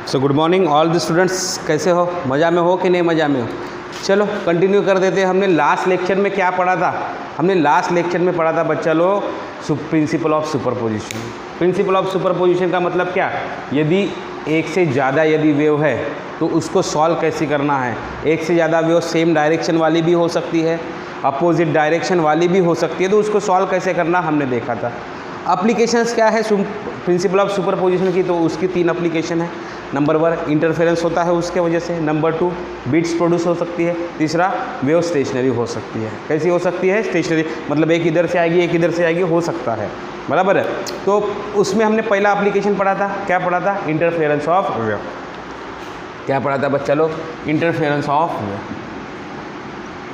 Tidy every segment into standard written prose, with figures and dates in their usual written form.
So good morning all the students, कैसे हो? मज़ा में हो कि नहीं मज़ा में हो? चलो कंटिन्यू कर देते हैं। हमने लास्ट लेक्चर में क्या पढ़ा था? हमने लास्ट लेक्चर में पढ़ा था बच्चा लोग principle of superposition. Principle of superposition का मतलब क्या? यदि एक से ज़्यादा यदि वेव है तो उसको सॉल्व कैसे करना है। एक से ज़्यादा वेव सेम डायरेक्शन वाली भी हो सकती है, अपोजिट डायरेक्शन वाली भी हो सकती है, तो उसको सॉल्व कैसे करना हमने देखा था। एप्लीकेशंस क्या है प्रिंसिपल ऑफ सुपरपोजिशन की? तो उसकी 3 एप्लीकेशन है। नंबर 1 इंटरफेरेंस होता है उसके वजह से, नंबर 2 बीट्स प्रोड्यूस हो सकती है, तीसरा वेव स्टेशनरी हो सकती है। कैसी हो सकती है? स्टेशनरी, मतलब एक इधर से आएगी एक इधर से आएगी, हो सकता है, बराबर है। तो उसमें हमने पहला एप्लीकेशन पढ़ा था, क्या पढ़ा था? Interference of wave. क्या पढ़ा था बच्चा लोग? Interference of wave.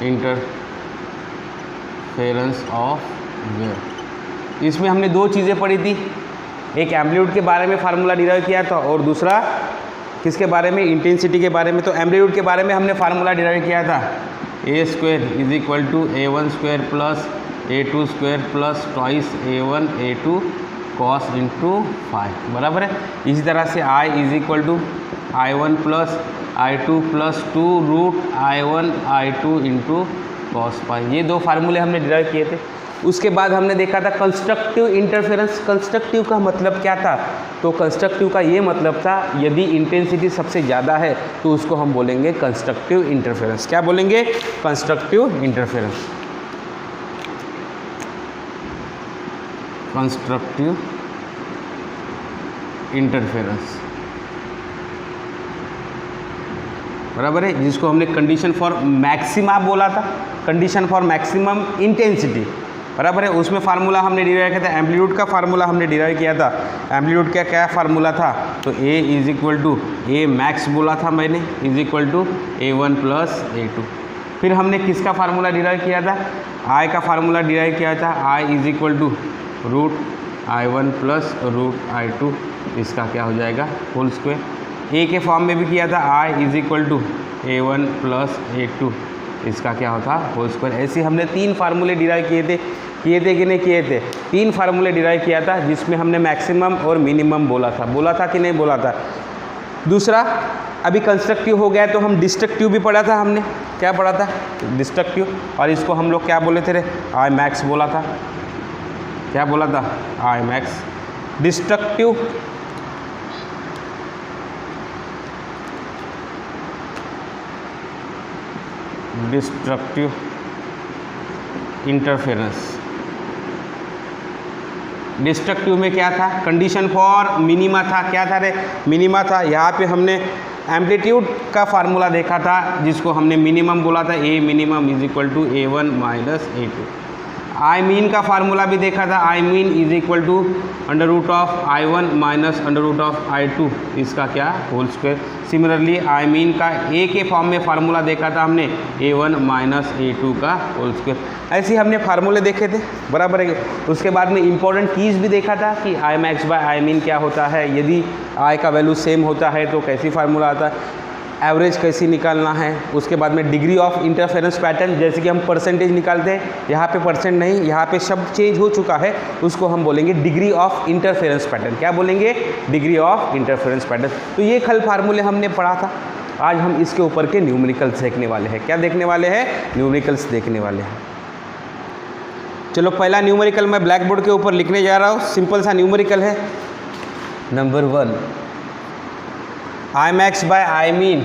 Interference of wave. इसमें हमने 2 चीज़ें पढ़ी थी, एक एम्पलीट्यूड के बारे में फार्मूला डिराइव किया था और दूसरा किसके बारे में? इंटेंसिटी के बारे में। तो एम्पलीट्यूड के बारे में हमने फार्मूला डिराइव किया था, a² = a1² plus a2² plus twice a1 a2 cos × phi, बराबर है। इसी तरह से I = I1 plus I2 plus 2 √I1 I2 × cos phi। ये 2 फार्मूले हमने डिराइव किए थे। उसके बाद हमने देखा था कंस्ट्रक्टिव इंटरफेरेंस। कंस्ट्रक्टिव का मतलब क्या था? तो कंस्ट्रक्टिव का ये मतलब था यदि इंटेंसिटी सबसे ज़्यादा है तो उसको हम बोलेंगे कंस्ट्रक्टिव इंटरफेरेंस। क्या बोलेंगे? Constructive interference. कंस्ट्रक्टिव इंटरफेरेंस, बराबर है, जिसको हमने कंडीशन फॉर मैक्सिमा बोला था, कंडीशन फॉर मैक्सिमम इंटेंसिटी, बराबर है। उसमें फार्मूला हमने डिराइव किया था, एम्पलीट्यूड का फार्मूला हमने डिराइव किया था। एम्पलीट्यूड का क्या फार्मूला था? तो A = A मैक्स बोला था मैंने, = A1 प्लस A2। फिर हमने किसका फार्मूला डिराइव किया था? I का फार्मूला डिराइव किया था, I = √I1 प्लस √I2, इसका क्या हो जाएगा? Whole square. A के फॉर्म में भी किया था, I = A1 प्लस A2, इसका क्या होता? Whole square. ऐसे हमने 3 फार्मूले डिराइव किए थे कि नहीं किए थे? 3 फार्मूले डिराइव किया था, जिसमें हमने मैक्सिमम और मिनिमम बोला था कि नहीं बोला था? दूसरा, अभी कंस्ट्रक्टिव हो गया तो हम डिस्ट्रक्टिव भी पढ़ा था हमने। क्या पढ़ा था? डिस्ट्रक्टिव। और इसको हम लोग क्या बोले थे रे? I मैक्स बोला था। क्या बोला था? I max. Destructive destructive interference. Destructive में क्या था? कंडीशन फॉर मिनिमा था। क्या था रे? मिनिमा था। यहाँ पे हमने एम्पलीट्यूड का फार्मूला देखा था, जिसको हमने मिनिमम बोला था, A minimum = A1 minus A2। I mean का फार्मूला भी देखा था, I mean = √I1 minus √I2, इसका क्या? Whole square. Similarly I mean का A के फॉर्म में फार्मूला देखा था हमने, A1 माइनस A2 का होल स्क्वायर। ऐसे हमने फार्मूले देखे थे, बराबर है। उसके बाद में इंपॉर्टेंट कीज़ भी देखा था कि I max bye I mean क्या होता है, यदि I का वैल्यू सेम होता है तो कैसी फार्मूला आता है, एवरेज कैसी निकालना है। उसके बाद में डिग्री ऑफ इंटरफेरेंस पैटर्न, जैसे कि हम परसेंटेज निकालते हैं, यहाँ पे परसेंट नहीं, यहाँ पे शब्द चेंज हो चुका है, उसको हम बोलेंगे डिग्री ऑफ इंटरफेरेंस पैटर्न। क्या बोलेंगे? Degree of interference pattern. तो ये कल फार्मूले हमने पढ़ा था। आज हम इसके ऊपर के न्यूमेरिकल्स देखने वाले हैं। क्या देखने वाले हैं? न्यूमेरिकल्स देखने वाले हैं। चलो पहला न्यूमेरिकल मैं ब्लैक बोर्ड के ऊपर लिखने जा रहा हूँ। सिंपल सा न्यूमेरिकल है। Number 1, I max by I mean,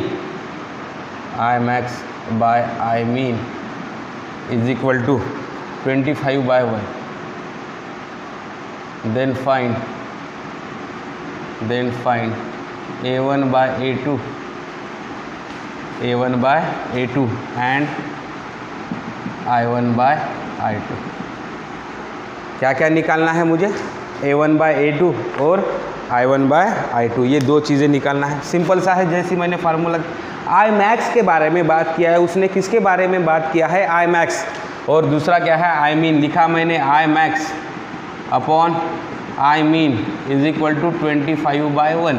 I max by I mean = 25/1. Then find A1 by A2, A1 by A2 and I1 by I2। क्या क्या निकालना है मुझे? A1 by A2 और I1 by I2, ये 2 चीज़ें निकालना है। सिंपल सा है, जैसे मैंने फार्मूला I मैक्स के बारे में बात किया है, उसने किसके बारे में बात किया है? I max. और दूसरा क्या है? I मीन लिखा मैंने, I max upon I mean = 25/1।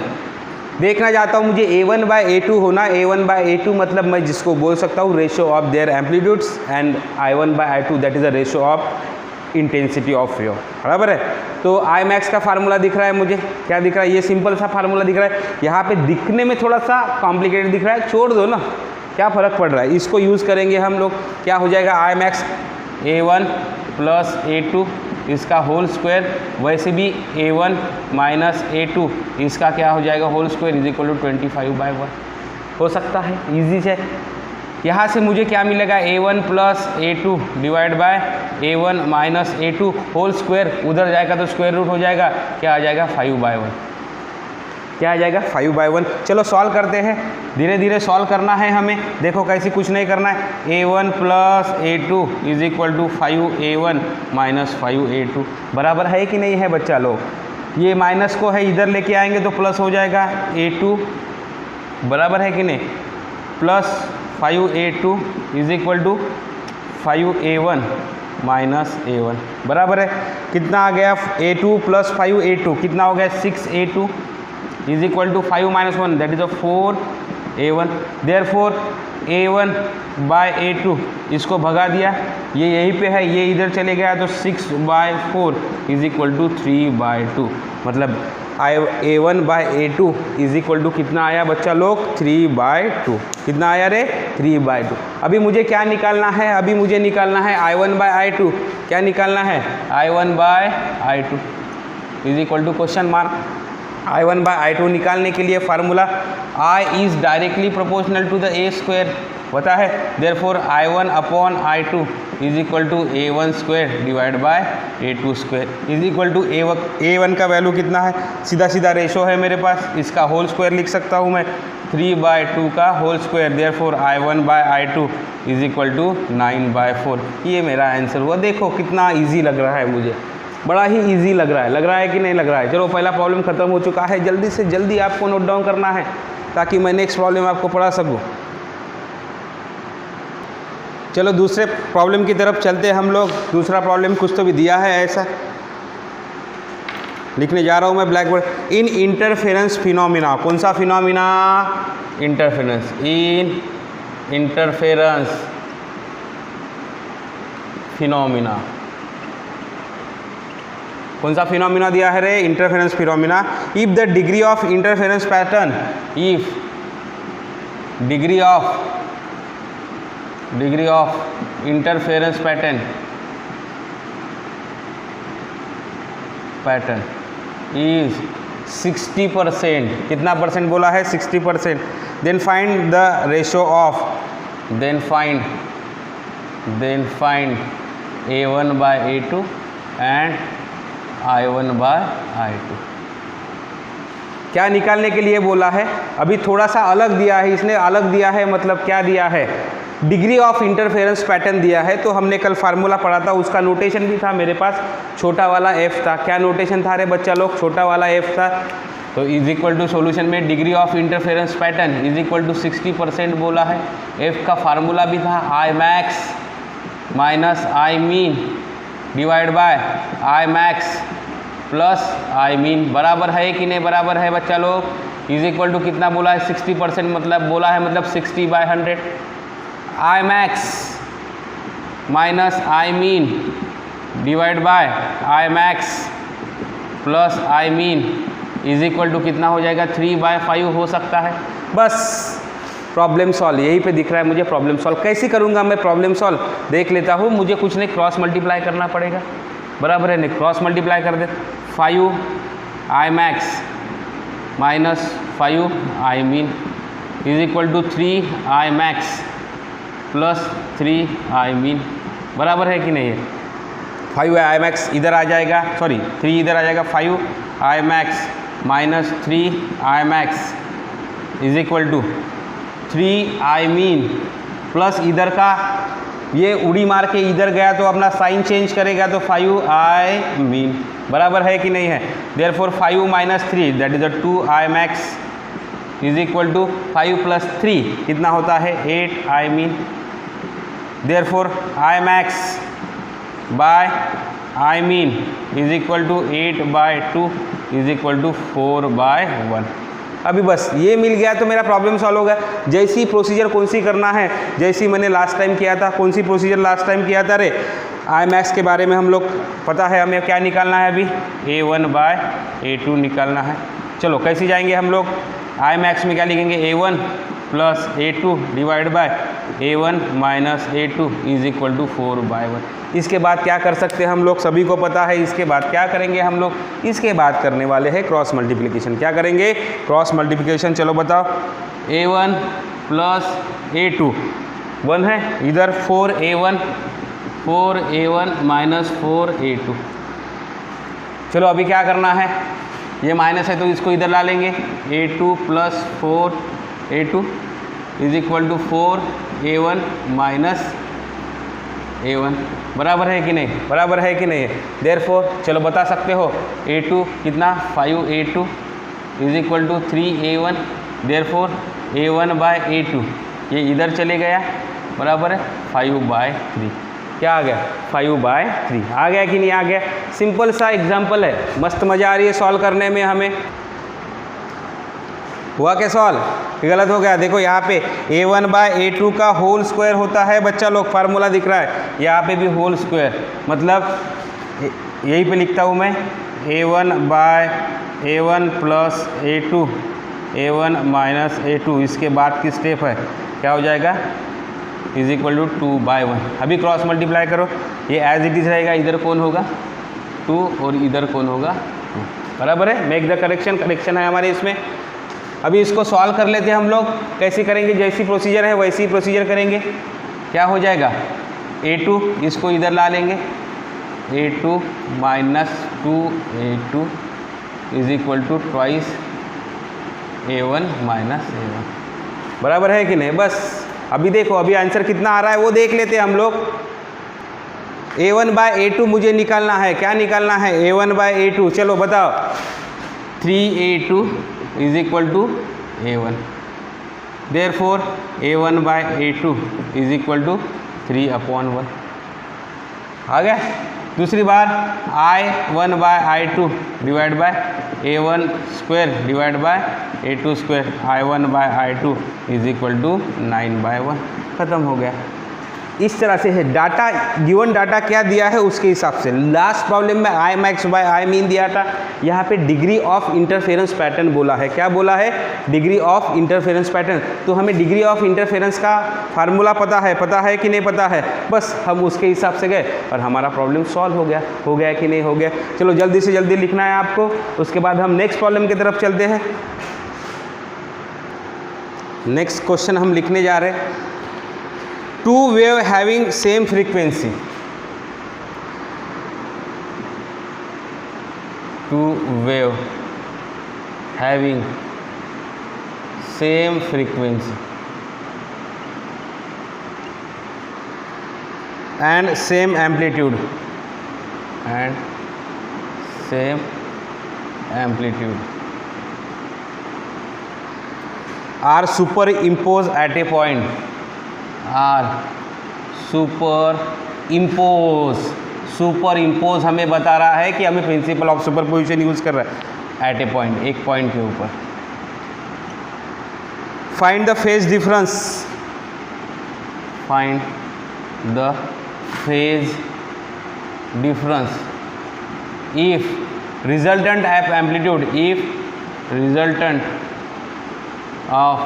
देखना चाहता हूँ मुझे A1 by A2 होना। A1 by A2 मतलब मैं जिसको बोल सकता हूँ ratio of their amplitudes, and I1 by I2 that is a ratio of intensity of wave, बराबर है। तो आई मैक्स का फार्मूला दिख रहा है मुझे, क्या दिख रहा है, ये सिंपल सा फार्मूला दिख रहा है। यहाँ पे दिखने में थोड़ा सा कॉम्प्लिकेटेड दिख रहा है, छोड़ दो ना, क्या फ़र्क पड़ रहा है। इसको यूज़ करेंगे हम लोग, क्या हो जाएगा, I max A1 plus A2 इसका होल स्क्वायर, वैसे भी A1 माइनस A2 इसका क्या हो जाएगा whole square is equal to 25/1 हो सकता है, इजी है। यहाँ से मुझे क्या मिलेगा, A1 plus A2 divide by A1 minus A2 whole square, उधर जाएगा तो स्क्वायर रूट हो जाएगा, क्या आ जाएगा 5/1, क्या आ जाएगा 5/1। चलो सॉल्व करते हैं, धीरे धीरे सॉल्व करना है हमें। देखो कैसे, कुछ नहीं करना है, A1 plus A2 is equal to 5A1 minus 5A2 बराबर है कि नहीं है बच्चा लोग। ये माइनस को है इधर लेके आएंगे तो प्लस हो जाएगा A2 बराबर है कि नहीं, plus 5A2 is equal to 5A1 minus A1 बराबर है, कितना आ गया A2 प्लस 5A2 कितना हो गया 6A2 is equal to 5 minus 1 that is 4A1। Therefore A1 by A2 इसको भगा दिया, ये यहीं पे है, ये इधर चले गया तो 6/4 इज इक्वल टू 3/2, मतलब A1 by A2 is equal to कितना आया बच्चा लोग 3/2, कितना आया रे 3/2। अभी मुझे क्या निकालना है, अभी मुझे निकालना है I1 बाय I2, क्या निकालना है I1 by I2 is equal to question mark. I1 by I2 निकालने के लिए formula I is directly proportional to the A square पता है, therefore I1 upon I2 is equal to A1 square divide by A2 square is equal to A1 का value कितना है, सीधा सीधा रेशो है मेरे पास, इसका होल स्क्वायर लिख सकता हूँ मैं 3/2 का whole square, therefore I1 by I2 is equal to 9/4। ये मेरा आंसर हुआ। देखो कितना ईजी लग रहा है मुझे, बड़ा ही इजी लग रहा है कि नहीं लग रहा है। चलो पहला प्रॉब्लम खत्म हो चुका है, जल्दी से जल्दी आपको नोट डाउन करना है ताकि मैं नेक्स्ट प्रॉब्लम आपको पढ़ा सकूं। चलो दूसरे प्रॉब्लम की तरफ चलते हैं हम लोग। दूसरा प्रॉब्लम कुछ तो भी दिया है ऐसा, लिखने जा रहा हूं मैं black board. In interference phenomena, कौन सा phenomena, interference, in interference phenomena, कौन सा फिनोमिना दिया है रे, interference phenomena. If the degree of interference pattern, if degree of interference pattern is 60%, कितना परसेंट बोला है 60%, then find the ratio of, then find A1 by A2 and I1 by I2। क्या निकालने के लिए बोला है, अभी थोड़ा सा अलग दिया है इसने, अलग दिया है मतलब क्या दिया है, डिग्री ऑफ इंटरफेरेंस पैटर्न दिया है। तो हमने कल फार्मूला पढ़ा था, उसका नोटेशन भी था मेरे पास, छोटा वाला f था। क्या नोटेशन था रे बच्चा लोग, छोटा वाला f था। तो इज इक्वल टू सॉल्यूशन में degree of interference pattern is equal to 60% बोला है। f का फार्मूला भी था I max minus I mean divide by I max plus I mean, बराबर है कि नहीं बराबर है बच्चा लोग। इज इक्वल टू कितना बोला है 60%, मतलब बोला है मतलब 60/100। I max minus I mean divide by I max plus I mean is equal to कितना हो जाएगा 3/5 हो सकता है। बस प्रॉब्लम सॉल्व, यहीं पे दिख रहा है मुझे प्रॉब्लम सॉल्व। कैसे करूँगा मैं प्रॉब्लम सॉल्व, देख लेता हूँ। मुझे कुछ नहीं, क्रॉस मल्टीप्लाई करना पड़ेगा, बराबर है नहीं, क्रॉस मल्टीप्लाई कर दे। 5 I max minus 5 I mean is equal to 3 I max plus 3 I mean, बराबर है कि नहीं है। 5 I मैक्स इधर आ जाएगा, सॉरी 3 इधर आ जाएगा, 5 I max minus 3 I max is equal to 3 I mean plus इधर का ये उड़ी मार के इधर गया तो अपना साइन चेंज करेगा तो 5 I मीन, बराबर है कि नहीं है। Therefore 5 minus 3 that is 2 I max is equal to 5 plus 3 कितना होता है 8 I mean. Therefore I max by I mean is equal to 8/2 is equal to 4/1। अभी बस ये मिल गया तो मेरा प्रॉब्लम सॉल्व हो गया। जैसी प्रोसीजर कौन सी करना है, जैसी मैंने लास्ट टाइम किया था, कौन सी प्रोसीजर लास्ट टाइम किया था रे, आई मैक्स के बारे में हम लोग पता है हमें क्या निकालना है अभी, A1/A2 निकालना है। चलो कैसे जाएंगे हम लोग, आई मैक्स में क्या लिखेंगे, A1 plus A2 divide by A1 minus A2 is equal to 4/1। इसके बाद क्या कर सकते हैं हम लोग, सभी को पता है इसके बाद क्या करेंगे हम लोग, इसके बाद करने वाले हैं क्रॉस मल्टीप्लिकेशन। क्या करेंगे, क्रॉस मल्टीप्लिकेशन। चलो बताओ, A1 प्लस A2 1 है, इधर 4A1 माइनस 4A2। चलो अभी क्या करना है, ये माइनस है तो इसको इधर ला लेंगे, A2 plus 4A2 is equal to 4A1 minus A1। बराबर है कि नहीं, बराबर है कि नहीं है। देयरफॉर चलो बता सकते हो, A2 कितना 5A2 is equal to 3A1। Therefore A1/A2 ये इधर चले गया, बराबर है 5/3। क्या आ गया, 5/3 आ गया कि नहीं आ गया। सिंपल सा एग्जाम्पल है, मस्त मज़ा आ रही है सॉल्व करने में हमें। हुआ क्या सॉल्व, गलत हो गया। देखो यहाँ पे A1/A2 का होल स्क्वायर होता है बच्चा लोग, फार्मूला दिख रहा है यहाँ पे भी होल स्क्वायर, मतलब यहीं पे लिखता हूँ मैं A1/A1 plus A2 A1 minus A2। इसके बाद की स्टेप है, क्या हो जाएगा, इज इक्वल टू 2/1। अभी क्रॉस मल्टीप्लाई करो, ये एज इट इज रहेगा, इधर कौन होगा 2 और इधर कौन होगा 2, बराबर है। मेक द करेक्शन, करेक्शन है हमारे इसमें। अभी इसको सॉल्व कर लेते हैं हम लोग, कैसे करेंगे, जैसी प्रोसीजर है वैसी ही प्रोसीजर करेंगे। क्या हो जाएगा, A2 इसको इधर ला लेंगे, A2 minus 2A2 is equal to twice A1 minus A1, बराबर है कि नहीं। बस अभी देखो, अभी आंसर कितना आ रहा है वो देख लेते हैं हम लोग। A1/A2 मुझे निकालना है, क्या निकालना है, A1/A2। चलो बताओ, 3A2 is equal to A1। Therefore A1/A2 is equal to 3/1 आ गया। दूसरी बार I1/I2 divide by A1 square divide by A2 square, I1/I2 is equal to 9/1। ख़त्म हो गया। इस तरह से है, डाटा गिवन डाटा क्या दिया है उसके हिसाब से। लास्ट प्रॉब्लम में I max bye I mean दिया था, यहाँ पे डिग्री ऑफ इंटरफेरेंस पैटर्न बोला है। क्या बोला है, डिग्री ऑफ इंटरफेरेंस पैटर्न। तो हमें डिग्री ऑफ इंटरफेरेंस का फार्मूला पता है कि नहीं पता है, बस हम उसके हिसाब से गए और हमारा प्रॉब्लम सॉल्व हो गया कि नहीं हो गया। चलो जल्दी से जल्दी लिखना है आपको, उसके बाद हम नेक्स्ट प्रॉब्लम की तरफ चलते हैं। नेक्स्ट क्वेश्चन हम लिखने जा रहे हैं, two wave having same frequency, two wave having same frequency and same amplitude are superimposed at a point, super हमें बता रहा है कि हमें प्रिंसिपल ऑफ सुपरपोजिशन यूज कर रहा है एट ए पॉइंट, एक पॉइंट के ऊपर। Find the phase difference, find the phase difference if resultant of amplitude, if resultant of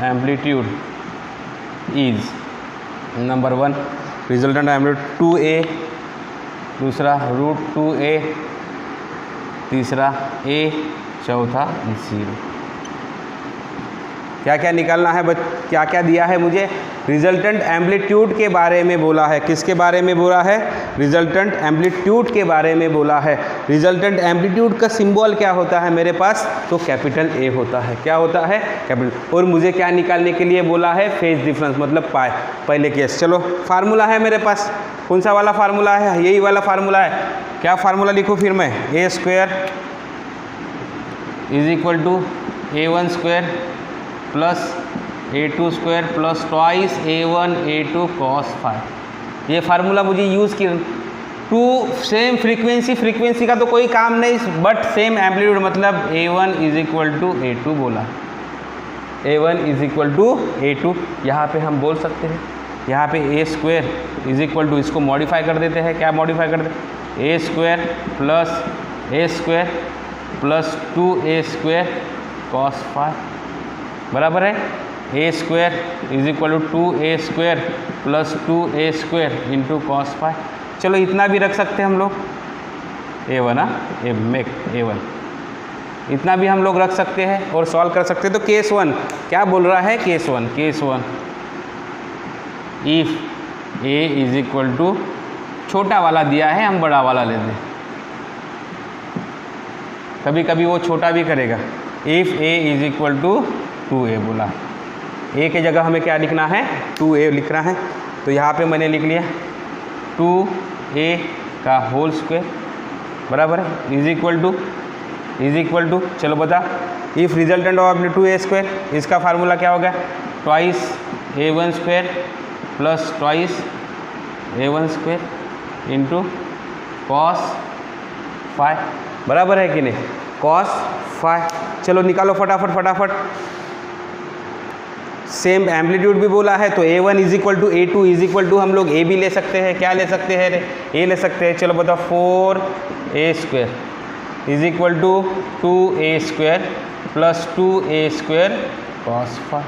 amplitude is number 1 resultant amplitude 2a, दूसरा √2a, तीसरा a, चौथा 0। क्या क्या निकालना है क्या क्या दिया है मुझे, रिजल्टेंट एम्पलीट्यूड के बारे में बोला है। किसके बारे में बोला है, रिजल्टेंट एम्पलीट्यूड के बारे में बोला है। रिजल्टेंट एम्पलीट्यूड का सिंबल क्या होता है मेरे पास, तो कैपिटल A होता है। क्या होता है, कैपिटल। और मुझे क्या निकालने के लिए बोला है, फेज डिफरेंस मतलब पाई, पहले केस। चलो फार्मूला है मेरे पास, कौन सा वाला फार्मूला है, यही वाला फार्मूला है। क्या फार्मूला लिखूँ फिर मैं, A² is equal to A1 square plus A2 square plus twice A1 A2 cos phi. ये फार्मूला मुझे यूज़ किया। टू सेम फ्रीक्वेंसी का तो कोई काम नहीं, बट सेम एम्पलीट्यूड मतलब A1 is equal to A2 बोला, A1 is equal to A2। यहाँ पे हम बोल सकते हैं यहाँ पे a square is equal to, इसको मॉडिफाई कर देते हैं, क्या मॉडिफाई कर देते, a square plus 2a square cos phi बराबर है a square is equal to 2a square plus 2a square into cos phi. चलो इतना भी रख सकते हैं हम लोग, a1 A1 इतना भी हम लोग रख सकते हैं और सॉल्व कर सकते हैं। तो केस 1 क्या बोल रहा है, case 1 if a is equal to, छोटा वाला दिया है, हम बड़ा वाला लेते हैं, कभी कभी वो छोटा भी करेगा। If a is equal to 2a बोला, a के जगह हमें क्या लिखना है, 2a लिखना है। तो यहाँ पे मैंने लिख लिया 2a का होल स्क्वायर बराबर है इज इक्वल टू चलो बता, if resultant of 2a square, इसका फार्मूला क्या होगा, twice a1 square plus twice a1 square into cos phi बराबर है कि नहीं, कॉस फाई। चलो निकालो फटाफट। सेम एम्पलीट्यूड भी बोला है तो a1 is equal to a2 is equal to, हम लोग a भी ले सकते हैं, क्या ले सकते हैं रे, a ले सकते हैं। चलो बताओ 4a square is equal to 2a square plus 2a square cos phi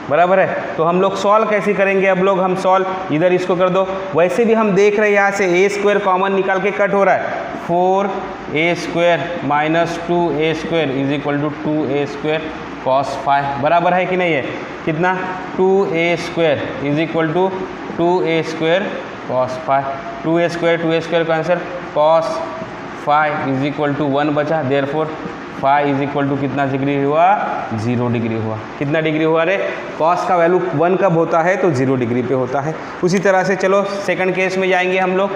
बराबर है। तो हम लोग सॉल्व कैसे करेंगे, अब लोग हम सॉल्व इधर इसको कर दो, वैसे भी हम देख रहे हैं यहाँ से a स्क्वायर कॉमन निकाल के कट हो रहा है, 4a square minus 2a square is equal to 2a square cos phi बराबर है कि नहीं है, कितना 2a square is equal to 2a square cos phi, 2a square का answer cos phi is equal to 1 बचा, therefore phi is equal to कितना degree हुआ, 0 डिग्री हुआ। कितना डिग्री हुआ रे, कॉस का वैल्यू 1 कब होता है तो 0 डिग्री पे होता है। उसी तरह से चलो सेकंड केस में जाएंगे हम लोग,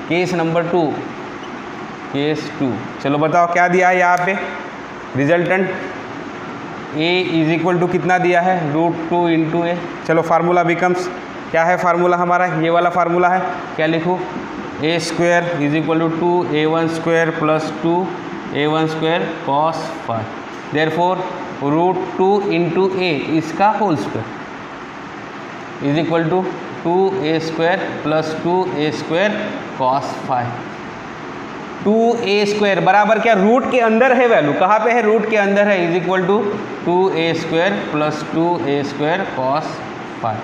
केस नंबर 2, केस 2 चलो बताओ क्या दिया है यहाँ पे, resultant a is equal to कितना दिया है, √2 इंटू ए। चलो फार्मूला बिकम्स, क्या है फार्मूला हमारा, ये वाला फार्मूला है, क्या लिखूँ, a square is equal to 2a1 square plus 2a1 square cos phi, therefore √2 into a इसका whole square is equal to 2a square plus 2a square cos phi. 2a square बराबर क्या, root के अंदर है value, कहाँ पे है, root के अंदर है, is equal to 2a square plus 2a square cos phi.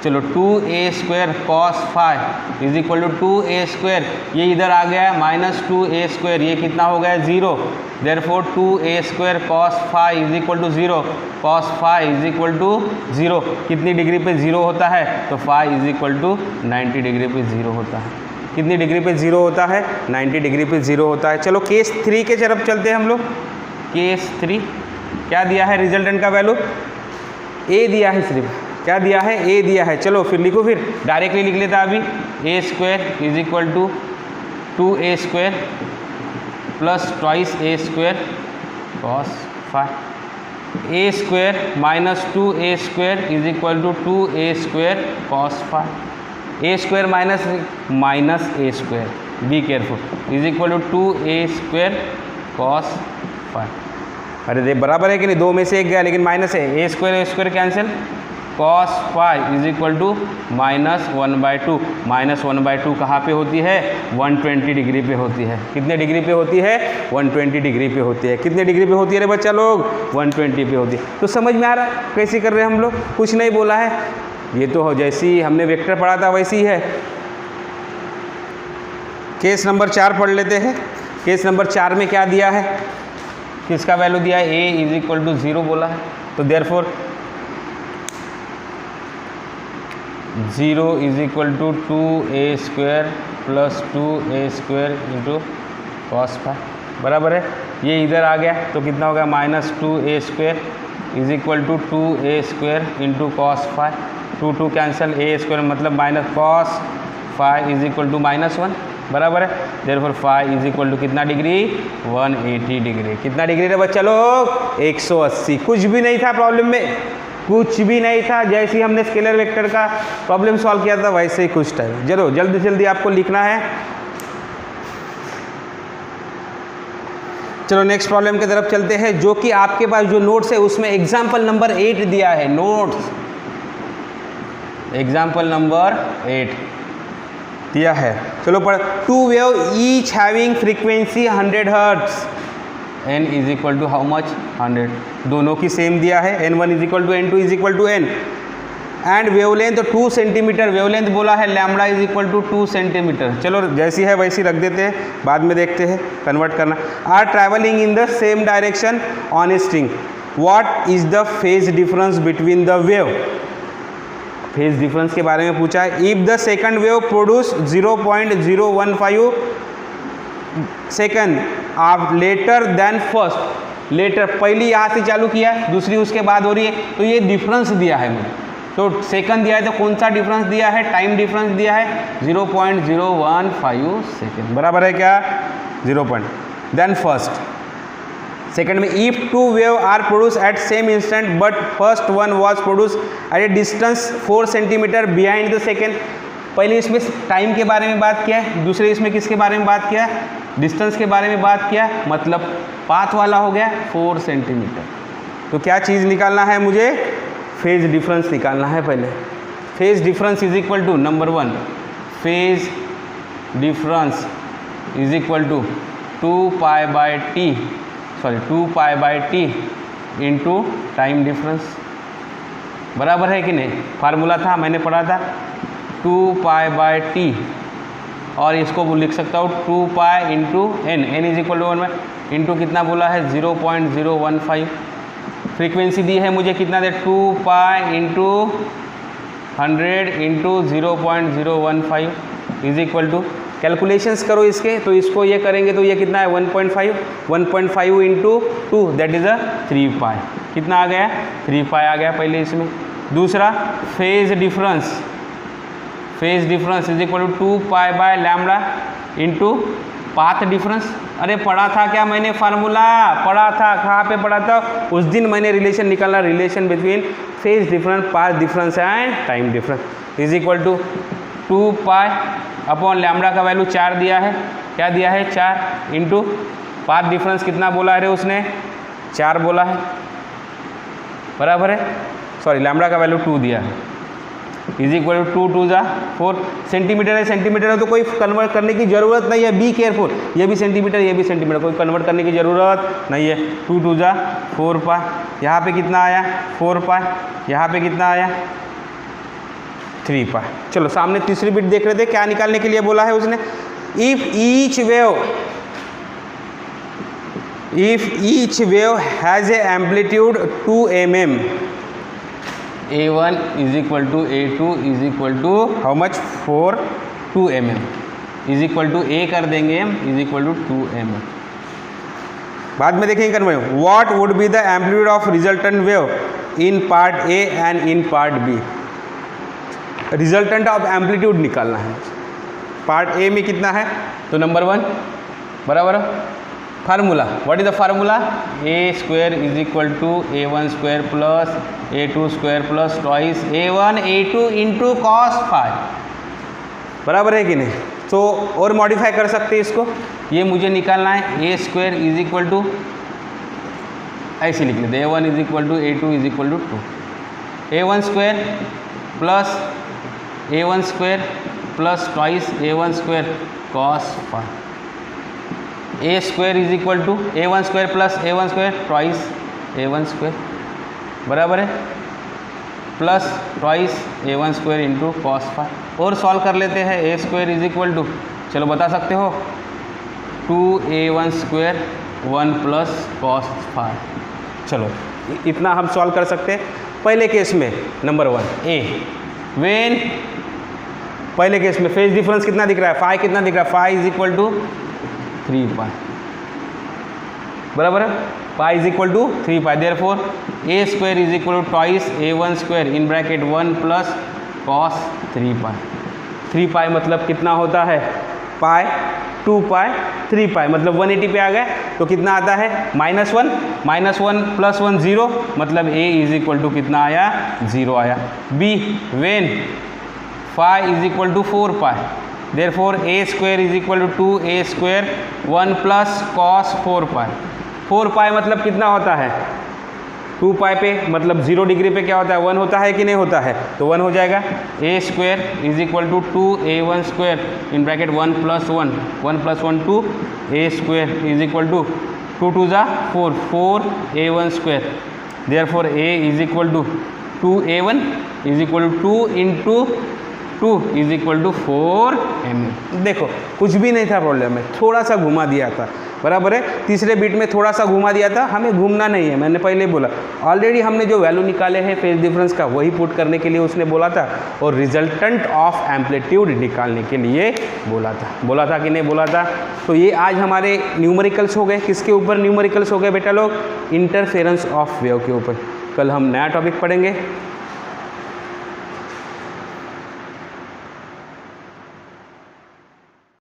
चलो 2a square cos phi is equal to 2a square, ये इधर आ गया है माइनस 2a स्क्वायर, ये कितना हो गया 0, therefore 2a square cos phi is equal to 0, cos phi is equal to 0, कितनी डिग्री पे 0 होता है, तो phi is equal to 90 degree पे 0 होता है। कितनी डिग्री पे 0 होता है, 90 डिग्री पे 0 होता है। चलो केस 3 के तरफ चलते हैं हम लोग, केस 3 क्या दिया है, रिजल्टेंट का वैल्यू a दिया है, सिर्फ क्या दिया है, a दिया है। चलो फिर लिखो, फिर डायरेक्टली लिख लेता अभी, a square is equal to 2a square plus twice a square cos phi, a square minus 2a square is equal to 2a square cos phi, a square minus a square, be careful, is equal to 2a square cos phi. अरे दे बराबर है कि नहीं, दो में से एक गया लेकिन माइनस है, a square cancel, cos phi is equal to -1/2, -1/2 कहाँ पे होती है, 120 डिग्री पे होती है। कितने डिग्री पे होती है, 120 डिग्री पे होती है। कितने डिग्री पे होती है रे बच्चा लोग, 120 पे होती है। तो समझ में आ रहा कैसे कर रहे हैं हम लोग, कुछ नहीं बोला है, ये तो जैसी हमने वेक्टर पढ़ा था वैसी है। केस नंबर 4 पढ़ लेते हैं। केस नंबर 4 में क्या दिया है, किसका वैल्यू दिया है, a इज इक्वल टू 0 बोला है, तो therefore 0 is equal to 2a square plus 2a square into cos phi बराबर है, ये इधर आ गया तो कितना हो गया, -2a square is equal to 2a square into cos phi, 2 cancel, a square मतलब minus cos phi is equal to -1 बराबर है, therefore phi is equal to कितना डिग्री, 180 डिग्री। कितना डिग्री रे बच्चा लोग, 180। कुछ भी नहीं था प्रॉब्लम में, कुछ भी नहीं था, जैसे ही हमने स्केलर वेक्टर का प्रॉब्लम सॉल्व किया था वैसे ही कुछ टाइम। चलो जल्दी जल्दी आपको लिखना है। चलो नेक्स्ट प्रॉब्लम की तरफ चलते हैं, जो कि आपके पास जो नोट्स है उसमें एग्जाम्पल नंबर 8 दिया है। नोट्स एग्जाम्पल नंबर 8 दिया है। चलो पढ़। Two wave each having frequency 100 hertz, n is equal to how much 100, दोनों की सेम दिया है, n1 is equal to n2 is equal to n, and wavelength 2 centimetre, wavelength बोला है lambda is equal to 2 centimetre. चलो जैसी है वैसी रख देते हैं, बाद में देखते हैं कन्वर्ट करना। Are travelling in the same direction on a string, what is the phase difference between the wave, phase difference के बारे में पूछा है। If the second wave produce 0.015 second आप लेटर देन फर्स्ट, लेटर पहली यहाँ से चालू किया है, दूसरी उसके बाद हो रही है, तो ये डिफरेंस दिया है मुझे, तो सेकंड दिया है तो कौन सा डिफरेंस दिया है, टाइम डिफरेंस दिया है 0.015 सेकंड, बराबर है क्या 0. देन फर्स्ट सेकंड में if two wave are produce at same instant but first one was produce at a distance 4 centimetre behind the second, पहले इसमें टाइम के बारे में बात किया है, दूसरे इसमें किसके बारे में बात किया, डिस्टेंस के बारे में बात किया, मतलब पाथ वाला हो गया 4 सेंटीमीटर। तो क्या चीज़ निकालना है मुझे, फेज डिफरेंस निकालना है पहले। Phase difference is equal to number 1, phase difference is equal to 2 pi by T into time difference, बराबर है कि नहीं, फार्मूला था मैंने पढ़ा था 2 पाई बाय टी, और इसको लिख सकता हूँ 2 pi into n, n is equal to 1 into कितना बोला है 0.015, फ्रीक्वेंसी दी है मुझे कितना दे 2 pi into 100 into 0.015 is equal to, calculations करो इसके, तो इसको ये करेंगे तो ये कितना है 1.5 इंटू 2 दैट इज़ अ 3 पाई, कितना आ गया 3 पाई आ गया पहले इसमें। दूसरा phase difference is equal to 2 pi by lambda into path difference, अरे पढ़ा था क्या मैंने फार्मूला, पढ़ा था, कहाँ पे पढ़ा था उस दिन मैंने, रिलेशन निकाला, relation between phase difference, path difference and time difference is equal to 2 pi upon lambda का वैल्यू 4 दिया है, क्या दिया है 4 इंटू पाथ डिफरेंस कितना बोला है उसने 4 बोला है, बराबर है, सॉरी लैम्बडा का वैल्यू 2 दिया है, इज इक्वल टू 2 × 4 सेंटीमीटर है, सेंटीमीटर है तो कोई कन्वर्ट करने की ज़रूरत नहीं है, बी केयरफुल, ये भी सेंटीमीटर ये भी सेंटीमीटर, कोई कन्वर्ट करने की ज़रूरत नहीं है। 2 × 2 = 4 पाई, यहाँ पे कितना आया 4 पाई, यहाँ पे कितना आया 3 पाई। चलो सामने तीसरी बिट देख रहे थे, क्या निकालने के लिए बोला है उसने, if each wave has a amplitude 2 mm, A1 is equal to A2 is equal to how much 2 mm is equal to A कर देंगे m is equal to 2 mm, बाद में देखेंगे convert. What would be the amplitude of resultant wave in part A and in part B, resultant of amplitude निकालना है। Part A में कितना है, तो नंबर 1 बराबर formula, what is the formula, A² is equal to A1² plus A2² plus twice A1 A2 into cos phi, बराबर है कि नहीं। तो और मॉडिफाई कर सकते हैं इसको, ये मुझे निकालना है A² इज इक्वल टू, ऐसे लिख लेते A1 is equal to A2 is equal to 2, A1² plus A1² plus twice A1² cos phi, A² is equal to A1² plus A1² twice A1² बराबर है, plus twice A1² into cos phi, और solve कर लेते हैं। A² is equal to, चलो बता सकते हो 2A1² 1 प्लस कॉस फाई, चलो इतना हम सॉल्व कर सकते हैं। पहले केस में नंबर 1 A, वेन पहले केस में फेज डिफरेंस कितना दिख रहा है, फाई कितना दिख रहा है, phi is equal to 3 pi, बराबर है, pi is equal to 3 pi, therefore A² is equal to twice A1² in bracket 1 plus cos 3 pi, 3 pi मतलब कितना होता है पाई, 2 पाई 3 पाई मतलब 180 पे आ गए, तो कितना आता है -1 प्लस 1 0, मतलब A इज इक्वल टू कितना आया 0 आया। B, when phi is equal to 4 pi, therefore A² is equal to 2A² 1 plus cos 4 pi, 4 pi मतलब कितना होता है 2 पाई पे मतलब 0 डिग्री पे क्या होता है 1 होता है कि नहीं होता है, तो 1 हो जाएगा। A square is equal to 2a1 square in bracket 1 + 1 1 + 1 2 a square is equal to 2 2 ज़ा 4 4a1 स्क्वायर, therefore a is equal to 2a1 is equal to 2 into 2 is equal to 4mm। देखो कुछ भी नहीं था प्रॉब्लम में, थोड़ा सा घुमा दिया था, बराबर है। तीसरे बिट में थोड़ा सा घुमा दिया था, हमें घूमना नहीं है, मैंने पहले बोला। ऑलरेडी हमने जो वैल्यू निकाले हैं फेज डिफरेंस का वही पुट करने के लिए उसने बोला था, और रिजल्टेंट ऑफ एम्पलीट्यूड निकालने के लिए बोला था कि नहीं बोला था। तो ये आज हमारे न्यूमेरिकल्स हो गए। किसके ऊपर न्यूमेरिकल्स हो गए बेटा लोग? इंटरफेरेंस ऑफ वेव के ऊपर। कल हम नया टॉपिक पढ़ेंगे।